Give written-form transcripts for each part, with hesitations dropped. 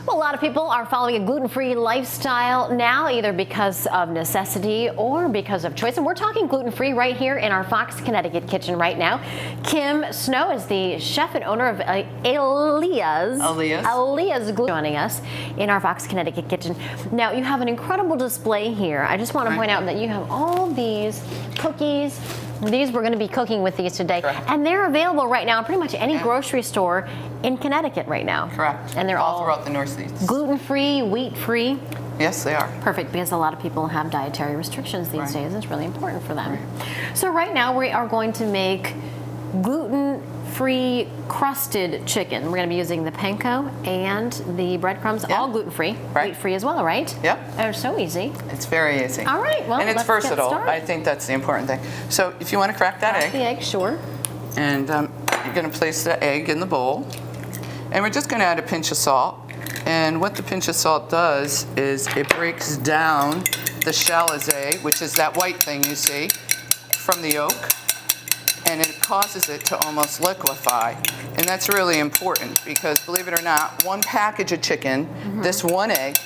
Well, a lot of people are following a gluten-free lifestyle now, either because of necessity or because of choice. And we're talking gluten-free right here in our Fox, Connecticut kitchen right now. Kim Snow is the chef and owner of Aleia's Gluten, joining us in our Fox, Connecticut kitchen. Now, you have an incredible display here. I just want to point out that you have all these cookies. We're going to be cooking with these today. Correct. And they're available right now in pretty much any grocery store in Connecticut right now. Correct. And they're all throughout the Northeast. Gluten-free, wheat-free. Yes, they are. Perfect, because a lot of people have dietary restrictions these days. It's really important for them. So right now we are going to make gluten-free crusted chicken. We're going to be using the panko and the breadcrumbs, all gluten-free, wheat-free as well, right? Yep. They're so easy. It's very easy. All right, well, and it's let's versatile. get started. I think that's the important thing. So if you want to crack that egg. The egg, sure. And you're going to place the egg in the bowl. And we're just going to add a pinch of salt. And what the pinch of salt does is it breaks down the Alizé, which is that white thing you see, from the yolk. And it causes it to almost liquefy. And that's really important because, believe it or not, one package of chicken, this one egg,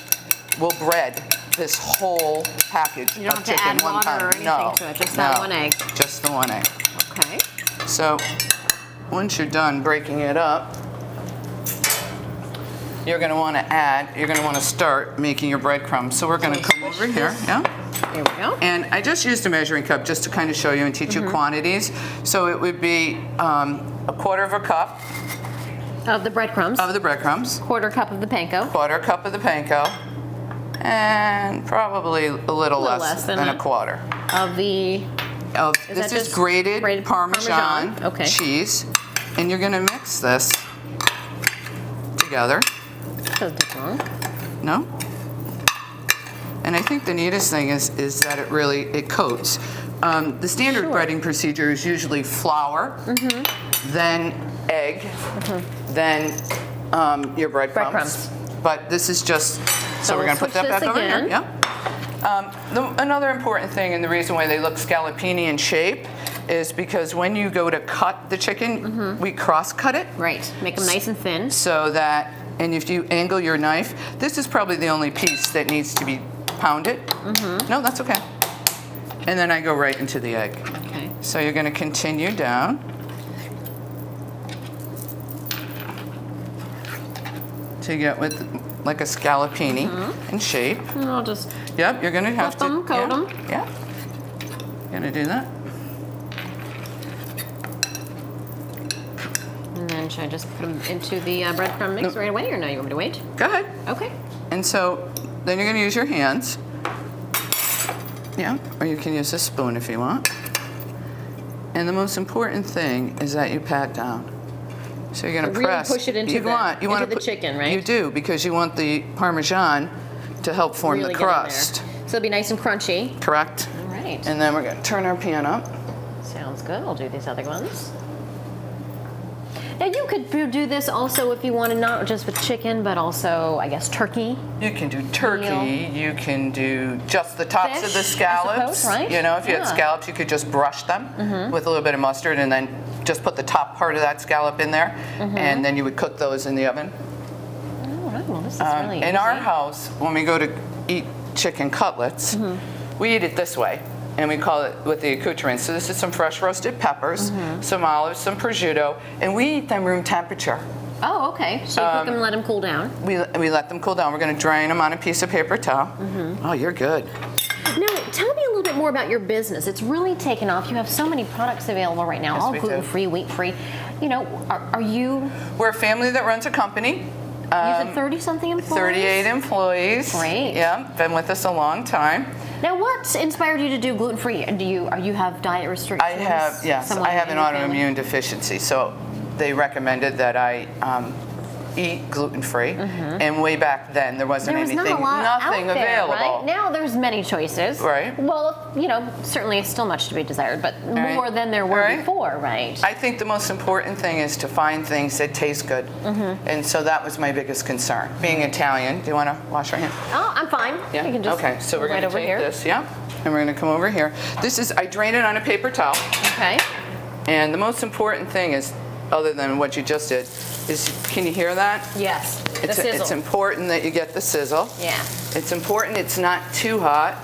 will bread this whole package you don't of have chicken to add one water time. Or anything to it, just that one egg. Just the one egg. Okay. So once you're done breaking it up, you're going to want to start making your breadcrumbs. So we're going to come over here. Yeah. Here we go. And I just used a measuring cup just to kind of show you and teach you quantities. So it would be a quarter of a cup of the breadcrumbs. Quarter cup of the panko. Quarter cup of the panko. And probably a little less than a quarter. This is grated Parmesan cheese. And you're going to mix this together. Doesn't take long. No? And I think the neatest thing is that it coats. The standard breading procedure is usually flour, then egg, then your breadcrumbs. But this is just, so we're going to put that back over here. Yeah. Another important thing, and the reason why they look scallopini in shape, is because when you go to cut the chicken, we cross-cut it. Right, make them nice and thin. So that, and if you angle your knife, this is probably the only piece that needs to be pounded. No, that's okay. And then I go right into the egg. Okay. So you're going to continue down to get with like a scallopini in shape. And I'll just Yep, you're going to have to coat them. Yeah. You're going to do that. And then should I just put them into the breadcrumb mix right away, or no, you want me to wait? Go ahead. Okay. And so then you're going to use your hands. Yeah, or you can use a spoon if you want. And the most important thing is that you pat down. So you're going to press. Really push it into the chicken, right? You do, because you want the Parmesan to help form the crust. So it'll be nice and crunchy. Correct. All right. And then we're going to turn our pan up. Sounds good. I'll do these other ones. Now you could do this also if you wanted, not just with chicken, but also, I guess, turkey. You can do turkey. You can do just the tops of the scallops. I suppose, right? You know, if you had scallops, you could just brush them with a little bit of mustard and then just put the top part of that scallop in there, and then you would cook those in the oven. All right. Well, this is really easy. In our house, when we go to eat chicken cutlets, we eat it this way. And we call it with the accoutrements. So this is some fresh roasted peppers, some olives, some prosciutto, and we eat them room temperature. Oh, okay. So you cook them and let them cool down. We let them cool down. We're going to drain them on a piece of paper towel. Oh, you're good. Now, tell me a little bit more about your business. It's really taken off. You have so many products available right now, all gluten-free, wheat-free. You know, are you... We're a family that runs a company. You have 30-something employees? 38 employees. Great. Yeah, been with us a long time. Now, what inspired you to do gluten-free? Do you have diet restrictions? I have, yes. I have an autoimmune deficiency, so they recommended that I eat gluten-free. And way back then, there wasn't nothing available. Right? Now there's many choices. Right. Well, you know, certainly still much to be desired, but more than there were before, right? I think the most important thing is to find things that taste good. And so that was my biggest concern. Being Italian, do you want to wash your hands? Oh, I'm fine. Yeah. You can just okay, so we're going to take here. this, and we're going to come over here. I drain it on a paper towel. Okay. And the most important thing is, other than what you just did, can you hear that? Yes. The It's sizzle. important that you get the sizzle. Yeah. It's important it's not too hot.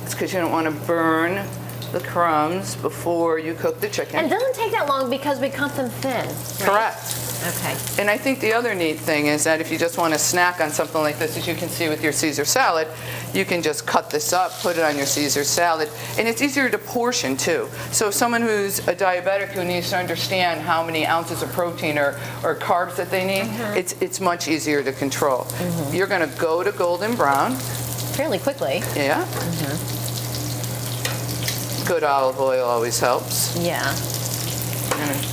It's because you don't want to burn the crumbs before you cook the chicken. And it doesn't take that long because we cut them thin. Right? Correct. Okay. And I think the other neat thing is that if you just want to snack on something like this, as you can see with your Caesar salad, you can just cut this up, put it on your Caesar salad, and it's easier to portion too. So if someone who's a diabetic who needs to understand how many ounces of protein or carbs that they need, it's much easier to control. You're going to go to golden brown. Fairly quickly. Yeah. Good olive oil always helps. Yeah.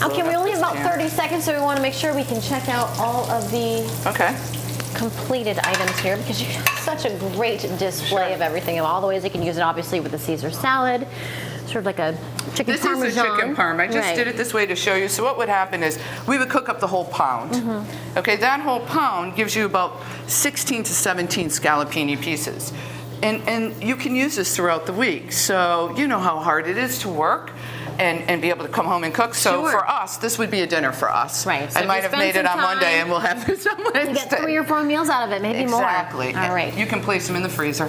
Okay, we only have about 30 seconds, so we want to make sure we can check out all of the completed items here because you have such a great display of everything and all the ways you can use it, obviously, with the Caesar salad, sort of like a chicken parmesan. This is a chicken parm. I just did it this way to show you. So what would happen is we would cook up the whole pound. Okay, that whole pound gives you about 16 to 17 scallopini pieces. And you can use this throughout the week. So you know how hard it is to work and be able to come home and cook. So for us, this would be a dinner for us. Right. So I might have made it on Monday and we'll have this on Wednesday. You get 3 or 4 meals out of it, maybe more. Exactly. All right. You can place them in the freezer.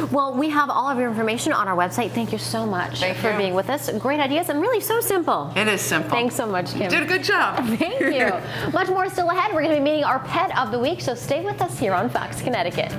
Well, we have all of your information on our website. Thank you so much for being with us. Great ideas and really so simple. It is simple. Thanks so much, Kim. You did a good job. Thank you. Much more still ahead. We're going to be meeting our pet of the week, so stay with us here on Fox Connecticut.